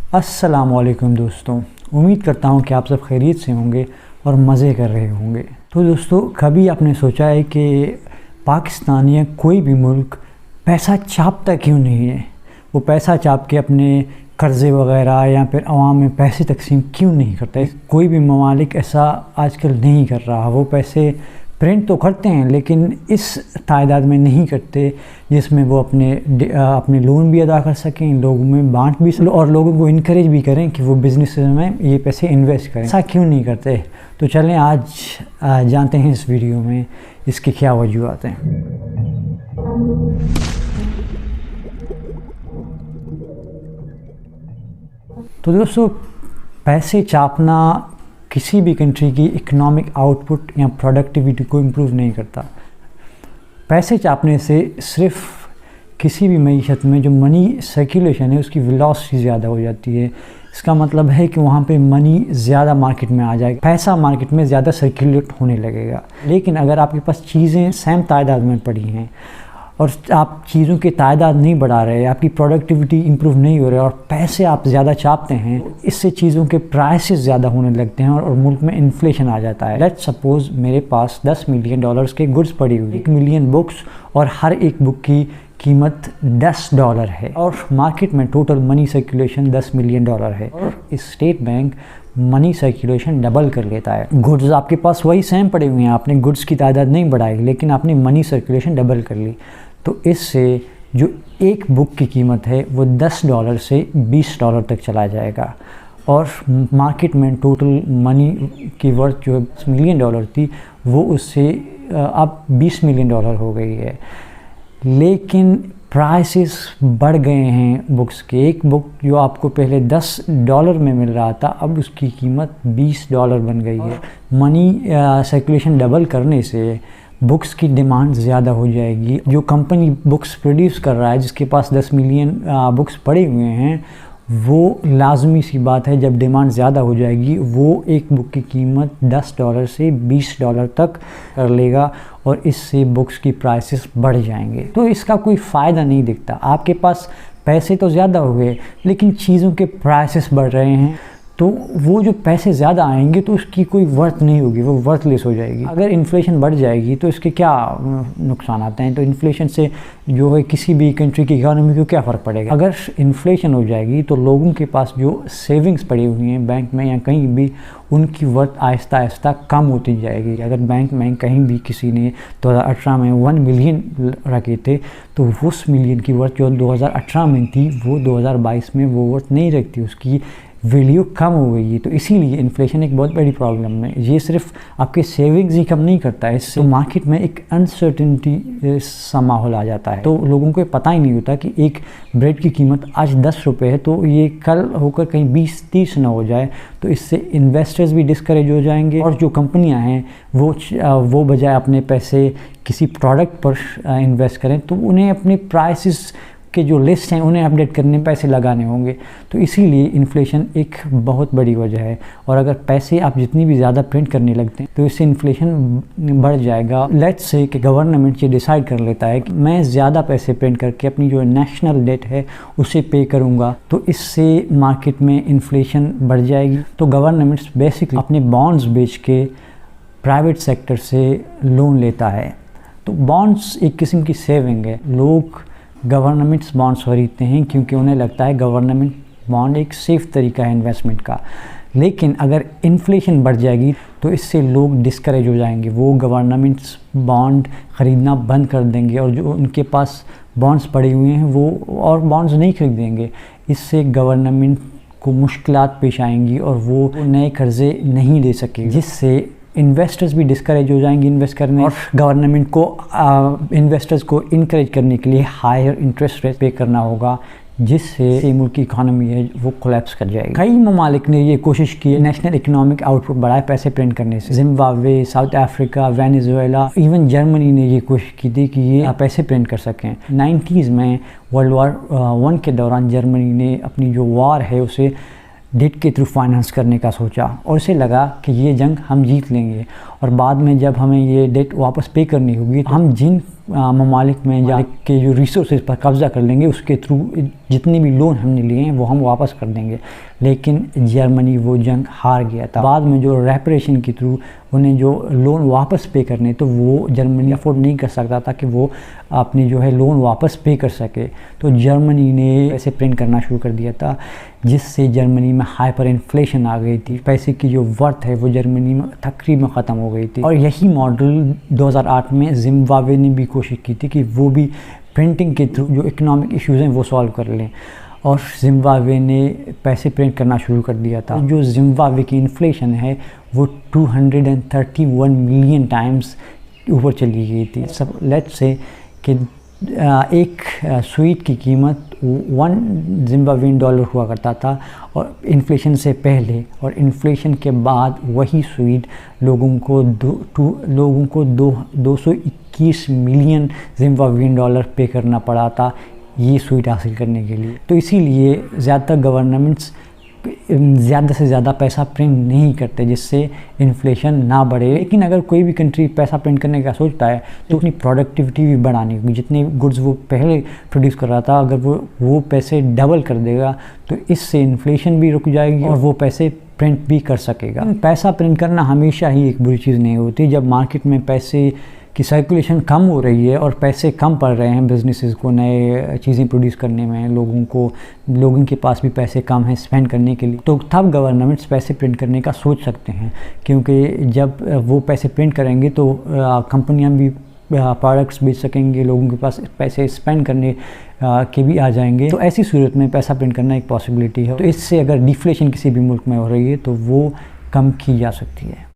अस्सलामुअलैकुम दोस्तों, उम्मीद करता हूँ कि आप सब खैरियत से होंगे और मज़े कर रहे होंगे। तो दोस्तों, कभी आपने सोचा है कि पाकिस्तान या कोई भी मुल्क पैसा छापता क्यों नहीं है? वो पैसा छाप के अपने कर्ज़े वगैरह या फिर अवाम में पैसे तकसीम क्यों नहीं करता? कोई भी ममालिक ऐसा आजकल नहीं कर रहा। वो पैसे प्रिंट तो करते हैं लेकिन इस तादाद में नहीं करते जिसमें वो अपने लोन भी अदा कर सकें, लोगों में बांट भी सकें और लोगों को इनकरेज भी करें कि वो बिज़नेस में ये पैसे इन्वेस्ट करें। ऐसा क्यों नहीं करते? तो चलें आज जानते हैं इस वीडियो में इसकी क्या वजूहत हैं। तो दोस्तों, पैसे छापना किसी भी कंट्री की इकोनॉमिक आउटपुट या प्रोडक्टिविटी को इम्प्रूव नहीं करता। पैसे छापने से सिर्फ किसी भी मईशत में जो मनी सर्कुलेशन है उसकी वेलोसिटी ज़्यादा हो जाती है। इसका मतलब है कि वहाँ पे मनी ज़्यादा मार्केट में आ जाएगा, पैसा मार्केट में ज़्यादा सर्कुलेट होने लगेगा। लेकिन अगर आपके पास चीज़ें सेम तादाद में पड़ी हैं और आप चीज़ों की तादाद नहीं बढ़ा रहे, आपकी प्रोडक्टिविटी इंप्रूव नहीं हो रही और पैसे आप ज़्यादा छापते हैं, इससे चीज़ों के प्राइसेस ज़्यादा होने लगते हैं और मुल्क में इन्फ्लेशन आ जाता है। लेट्स सपोज़ मेरे पास $10 मिलियन के गुड्स पड़ी हुई, 1 मिलियन बुक्स और हर एक बुक की कीमत $10 है और मार्केट में टोटल मनी सर्कुलेशन $10 मिलियन है और state bank money circulation double कर लेता है। गुड्स आपके पास वही सेम पड़े हुए हैं, आपने गुड्स की तादाद नहीं बढ़ाई लेकिन आपने मनी सर्कुलेशन डबल कर ली। तो इससे जो एक बुक की कीमत है वो $10 से $20 तक चला जाएगा और मार्केट में टोटल मनी की वर्थ जो $10 मिलियन थी वो उससे अब $20 मिलियन हो गई है। लेकिन प्राइसेस बढ़ गए हैं बुक्स के। एक बुक जो आपको पहले $10 में मिल रहा था अब उसकी कीमत $20 बन गई है। मनी सर्कुलेशन डबल करने से बुक्स की डिमांड ज़्यादा हो जाएगी। जो कंपनी बुक्स प्रोड्यूस कर रहा है, जिसके पास 10 मिलियन बुक्स पड़े हुए हैं, वो लाजमी सी बात है जब डिमांड ज़्यादा हो जाएगी वो एक बुक की कीमत $10 से $20 तक कर लेगा और इससे बुक्स की प्राइसेस बढ़ जाएंगे। तो इसका कोई फ़ायदा नहीं दिखता। आपके पास पैसे तो ज़्यादा हो गए लेकिन चीज़ों के प्राइसेस बढ़ रहे हैं, तो वो जो पैसे ज़्यादा आएंगे तो उसकी कोई वर्थ नहीं होगी, वो वर्थलेस हो जाएगी। अगर इन्फ्लेशन बढ़ जाएगी तो इसके क्या नुकसान आते हैं? तो इन्फ्लेशन से जो है किसी भी कंट्री की इकोनॉमी को क्या फ़र्क पड़ेगा? अगर इन्फ्लेशन हो जाएगी तो लोगों के पास जो सेविंग्स पड़ी हुई हैं बैंक में या कहीं भी, उनकी वर्थ आहिस्ता आहिस्ता कम होती जाएगी। अगर बैंक में कहीं भी किसी ने 2018 में 1 मिलियन रखे थे तो उस मिलियन की वर्थ जो 2018 में थी वो 2022 में वो वर्थ नहीं रखती, उसकी वैल्यू कम हो गई है। तो इसीलिए इन्फ्लेशन एक बहुत बड़ी प्रॉब्लम है। ये सिर्फ आपके सेविंग्स ही कम नहीं करता है, इससे तो मार्केट में एक अनसर्टेनिटी सा माहौल आ जाता है। तो लोगों को पता ही नहीं होता कि एक ब्रेड की कीमत आज ₹10 है तो ये कल होकर कहीं 20-30 ना हो जाए। तो इससे इन्वेस्टर्स भी डिस्करेज हो जाएंगे और जो कंपनियां हैं वो बजाय अपने पैसे किसी प्रोडक्ट पर इन्वेस्ट करें तो उन्हें अपने प्राइसेस के जो लिस्ट हैं उन्हें अपडेट करने पैसे लगाने होंगे। तो इसीलिए इन्फ्लेशन एक बहुत बड़ी वजह है और अगर पैसे आप जितनी भी ज़्यादा प्रिंट करने लगते हैं तो इससे इन्फ्लेशन बढ़ जाएगा। लेट्स से कि गवर्नमेंट ये डिसाइड कर लेता है कि मैं ज़्यादा पैसे प्रिंट करके अपनी जो नेशनल डेट है उसे पे करूँगा, तो इससे मार्केट में इन्फ्लेशन बढ़ जाएगी। तो गवर्नमेंट्स बेसिकली अपने बॉन्ड्स बेच के प्राइवेट सेक्टर से लोन लेता है। तो बॉन्ड्स एक किस्म की सेविंग है। लोग गवर्नमेंट्स बॉन्ड्स खरीदते हैं क्योंकि उन्हें लगता है गवर्नमेंट बॉन्ड एक सेफ़ तरीका है इन्वेस्टमेंट का। लेकिन अगर इन्फ्लेशन बढ़ जाएगी तो इससे लोग डिस्करेज हो जाएंगे, वो गवर्नमेंट्स बॉन्ड ख़रीदना बंद कर देंगे और जो उनके पास बॉन्ड्स पड़े हुए हैं वो और बॉन्ड्स नहीं खरीदेंगे। इससे गवर्नमेंट को मुश्किलात पेश आएंगी और वो नए कर्ज़े नहीं दे सकेंगे, जिससे इन्वेस्टर्स भी डिस्करेज हो जाएंगे इन्वेस्ट करने और गवर्नमेंट को इन्वेस्टर्स को इनकरेज करने के लिए हायर इंटरेस्ट रेट पे करना होगा, जिससे मुल्क की इकानमी है वो कोलैप्स कर जाएगी। कई ममालिक ने ये कोशिश की है नेशनल इकोनॉमिक आउटपुट बढ़ाए पैसे प्रिंट करने से। Zimbabwe, south Africa, Venezuela, even Germany ने ये कोशिश की थी कि ये पैसे प्रिंट कर सकें। 90s में वर्ल्ड वॉर 1 के दौरान जर्मनी ने अपनी जो वॉर है उसे डेट के थ्रू फाइनेंस करने का सोचा और उसे लगा कि ये जंग हम जीत लेंगे और बाद में जब हमें ये डेट वापस पे करनी होगी तो हम जिन ममालिक में जा के जो रिसोर्सेज पर कब्ज़ा कर लेंगे, उसके थ्रू जितने भी लोन हमने लिए हैं वो हम वापस कर देंगे। लेकिन जर्मनी वो जंग हार गया था। बाद में जो रेपरेशन के थ्रू उन्हें जो लोन वापस पे करने, तो वो जर्मनी अफोर्ड नहीं कर सकता था कि वो अपने जो है लोन वापस पे कर सके। तो जर्मनी ने पैसे प्रिंट करना शुरू कर दिया था, जिससे जर्मनी में हाइपर इन्फ्लेशन आ गई थी। पैसे की जो वर्थ है वो जर्मनी में तकरीबन ख़त्म हो गई थी। और यही मॉडल 2008 में जिम्बाब्वे ने भी कोशिश की थी कि वो भी प्रिंटिंग के थ्रू जो इकोनॉमिक इश्यूज़ हैं वो सॉल्व कर लें, और जिम्बाब्वे ने पैसे प्रिंट करना शुरू कर दिया था। जो जिम्बाब्वे की इन्फ्लेशन है वो 231 मिलियन टाइम्स ऊपर चली गई थी। सब लेट्स से कि एक स्वीट की कीमत 1 जिम्बाब्वेन डॉलर हुआ करता था और इन्फ्लेशन से पहले, और इन्फ्लेशन के बाद वही स्वीट लोगों को 221 मिलियन जिम्बाब्वेन डॉलर पे करना पड़ा था ये स्वीट हासिल करने के लिए। तो इसीलिए ज़्यादातर गवर्नमेंट्स ज़्यादा से ज़्यादा पैसा प्रिंट नहीं करते जिससे इन्फ्लेशन ना बढ़े। लेकिन अगर कोई भी कंट्री पैसा प्रिंट करने का सोचता है तो अपनी प्रोडक्टिविटी भी बढ़ानी होगी। जितने गुड्स वो पहले प्रोड्यूस कर रहा था, अगर वो पैसे डबल कर देगा तो इससे इन्फ्लेशन भी रुक जाएगी और वो पैसे प्रिंट भी कर सकेगा। पैसा प्रिंट करना हमेशा ही एक बुरी चीज़ नहीं होती। जब मार्केट में पैसे की सर्कुलेशन कम हो रही है और पैसे कम पड़ रहे हैं बिजनेसेस को नए चीज़ें प्रोड्यूस करने में, लोगों के पास भी पैसे कम हैं स्पेंड करने के लिए, तो तब गवर्नमेंट्स पैसे प्रिंट करने का सोच सकते हैं। क्योंकि जब वो पैसे प्रिंट करेंगे तो कंपनियां भी प्रोडक्ट्स बेच सकेंगे, लोगों के पास पैसे स्पेंड करने के भी आ जाएंगे। तो ऐसी सूरत में पैसा प्रिंट करना एक पॉसिबिलिटी है। तो इससे अगर डिफ्लेशन किसी भी मुल्क में हो रही है तो वो कम की जा सकती है।